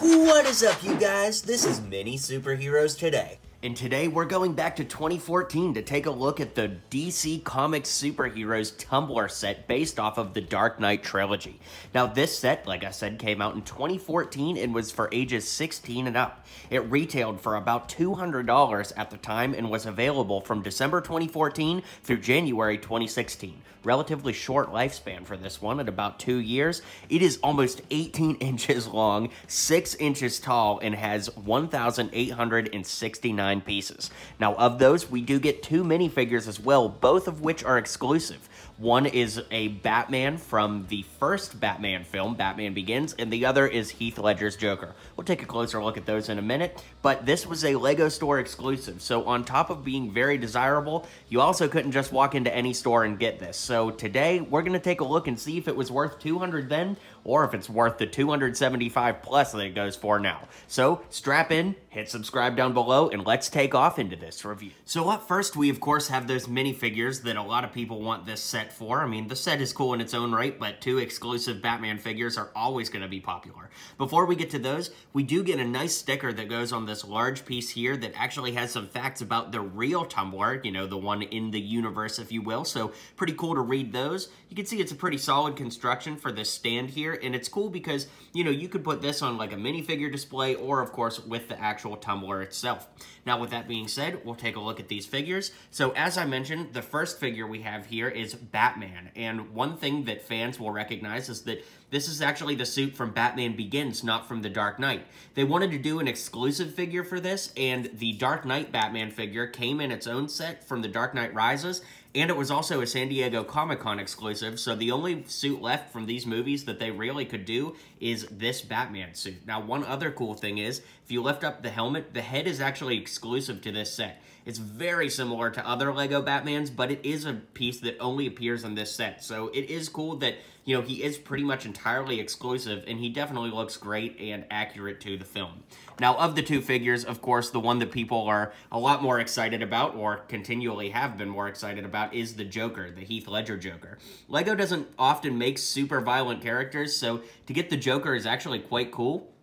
What is up, you guys? This is Mini Superheroes Today. And today we're going back to 2014 to take a look at the DC Comics Superheroes Tumbler set based off of the Dark Knight Trilogy. Now this set, like I said, came out in 2014 and was for ages 16 and up. It retailed for about $200 at the time and was available from December 2014 through January 2016. Relatively short lifespan for this one at about 2 years. It is almost 18 inches long, 6 inches tall, and has 1,869 pieces. Now, of those, we do get 2 minifigures as well, both of which are exclusive. One is a Batman from the first Batman film, Batman Begins, and the other is Heath Ledger's Joker. We'll take a closer look at those in a minute, but this was a LEGO store exclusive, so on top of being very desirable, you also couldn't just walk into any store and get this. So today, we're going to take a look and see if it was worth $200 then, or if it's worth the $275 plus that it goes for now. So strap in, hit subscribe down below, and let's take off into this review. So up first, we of course have those minifigures that a lot of people want this set for. I mean, the set is cool in its own right, but 2 exclusive Batman figures are always going to be popular. Before we get to those, we do get a nice sticker that goes on this large piece here that actually has some facts about the real Tumbler, you know, the one in the universe, if you will. So pretty cool to read those. You can see it's a pretty solid construction for this stand here, and it's cool because, you know, you could put this on like a minifigure display or, of course, with the actual Tumbler itself. Now, with that being said, we'll take a look at these figures. So, as I mentioned, the first figure we have here is Batman, and one thing that fans will recognize is that this is actually the suit from Batman Begins, not from the Dark Knight. They wanted to do an exclusive figure for this, and the Dark Knight Batman figure came in its own set from the Dark Knight Rises, and it was also a San Diego Comic-Con exclusive, so the only suit left from these movies that they really could do is this Batman suit. Now, one other cool thing is, if you lift up the helmet, the head is actually exclusive to this set. It's very similar to other LEGO Batmans, but it is a piece that only appears in this set, so it is cool that, you know, he is pretty much entirely exclusive, and he definitely looks great and accurate to the film. Now, of the 2 figures, of course, the one that people are a lot more excited about, or continually have been more excited about, is the Joker, the Heath Ledger Joker. LEGO doesn't often make super violent characters, so to get the Joker is actually quite cool.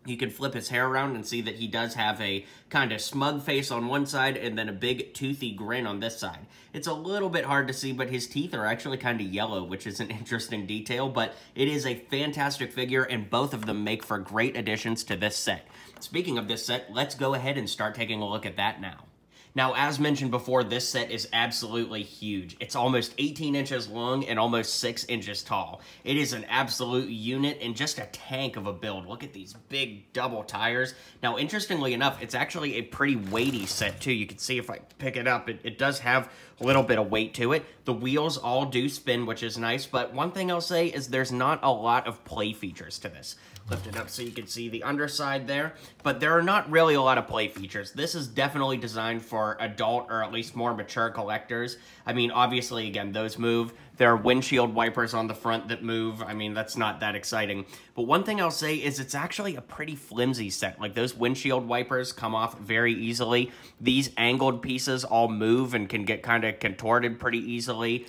You can flip his hair around and see that he does have a kind of smug face on one side and then a big toothy grin on this side. It's a little bit hard to see, but his teeth are actually kind of yellow, which is an interesting detail, but it is a fantastic figure, and both of them make for great additions to this set. Speaking of this set, let's go ahead and start taking a look at that now. Now, as mentioned before, this set is absolutely huge. It's almost 18 inches long and almost 6 inches tall. It is an absolute unit and just a tank of a build. Look at these big double tires. Now, interestingly enough, it's actually a pretty weighty set, too. You can see if I pick it up, it does have a little bit of weight to it. The wheels all do spin, which is nice, but one thing I'll say is there's not a lot of play features to this. Lift it up so you can see the underside there, but there are not really a lot of play features. This is definitely designed for adult or at least more mature collectors. I mean, obviously, again, those move. There are windshield wipers on the front that move. I mean, that's not that exciting. But one thing I'll say is it's actually a pretty flimsy set. Like, those windshield wipers come off very easily. These angled pieces all move and can get kind of contorted pretty easily.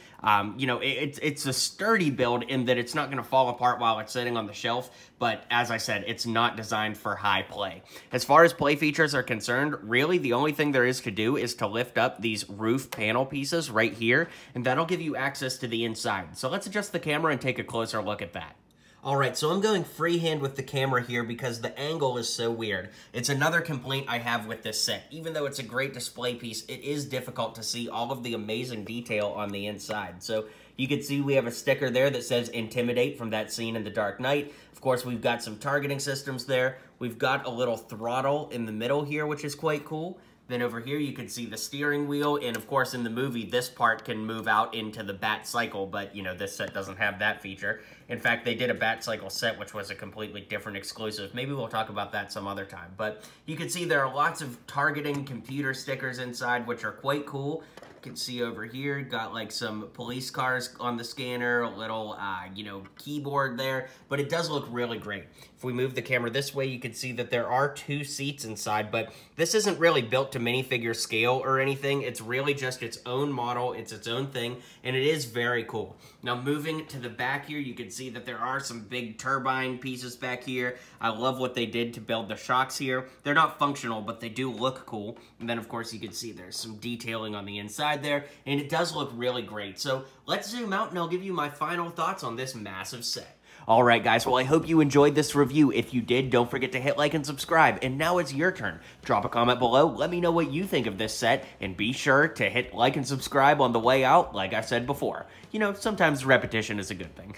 You know, it's a sturdy build in that it's not going to fall apart while it's sitting on the shelf, but as I said, it's not designed for high play. As far as play features are concerned, really the only thing there is to do is to lift up these roof panel pieces right here, and that'll give you access to the inside. So let's adjust the camera and take a closer look at that. Alright, so I'm going freehand with the camera here because the angle is so weird. It's another complaint I have with this set. Even though it's a great display piece, it is difficult to see all of the amazing detail on the inside. So you can see we have a sticker there that says Intimidate from that scene in The Dark Knight. Of course, we've got some targeting systems there. We've got a little throttle in the middle here, which is quite cool. Then over here, you can see the steering wheel, and of course, in the movie, this part can move out into the Bat Cycle, but, you know, this set doesn't have that feature. In fact, they did a Bat Cycle set, which was a completely different exclusive. Maybe we'll talk about that some other time. But you can see there are lots of targeting computer stickers inside, which are quite cool. You can see over here, got like some police cars on the scanner, a little, you know, keyboard there, but it does look really great. If we move the camera this way, you can see that there are 2 seats inside, but this isn't really built to minifigure scale or anything. It's really just its own model. It's its own thing, and it is very cool. Now, moving to the back here, you can see that there are some big turbine pieces back here. I love what they did to build the shocks here. They're not functional, but they do look cool. And then, of course, you can see there's some detailing on the inside there, and it does look really great. So let's zoom out, and I'll give you my final thoughts on this massive set. Alright guys, well I hope you enjoyed this review. If you did, don't forget to hit like and subscribe. And now it's your turn. Drop a comment below, let me know what you think of this set, and be sure to hit like and subscribe on the way out, like I said before. You know, sometimes repetition is a good thing.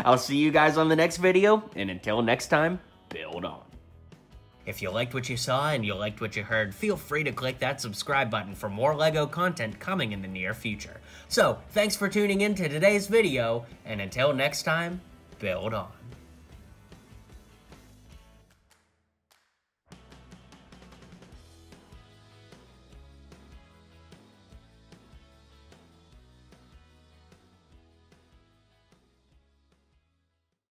I'll see you guys on the next video, and until next time, build on. If you liked what you saw and you liked what you heard, feel free to click that subscribe button for more LEGO content coming in the near future. So, thanks for tuning in to today's video, and until next time, build on.